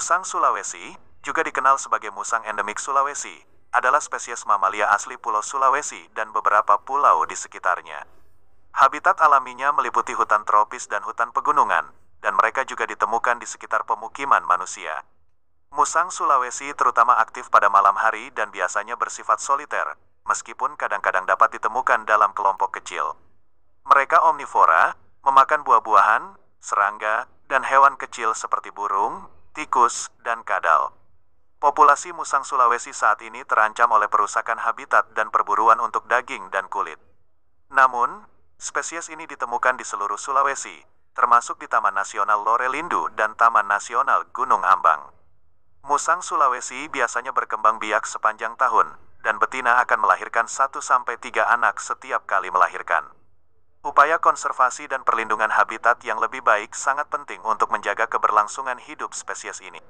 Musang Sulawesi, juga dikenal sebagai musang endemik Sulawesi, adalah spesies mamalia asli Pulau Sulawesi dan beberapa pulau di sekitarnya. Habitat alaminya meliputi hutan tropis dan hutan pegunungan, dan mereka juga ditemukan di sekitar pemukiman manusia. Musang Sulawesi terutama aktif pada malam hari dan biasanya bersifat soliter, meskipun kadang-kadang dapat ditemukan dalam kelompok kecil. Mereka omnivora, memakan buah-buahan, serangga, dan hewan kecil seperti burung, tikus, dan kadal. Populasi musang Sulawesi saat ini terancam oleh perusakan habitat dan perburuan untuk daging dan kulit. Namun, spesies ini ditemukan di seluruh Sulawesi, termasuk di Taman Nasional Lorelindu dan Taman Nasional Gunung Ambang. Musang Sulawesi biasanya berkembang biak sepanjang tahun, dan betina akan melahirkan 1-3 anak setiap kali melahirkan. Upaya konservasi dan perlindungan habitat yang lebih baik sangat penting untuk menjaga keberlangsungan hidup spesies ini.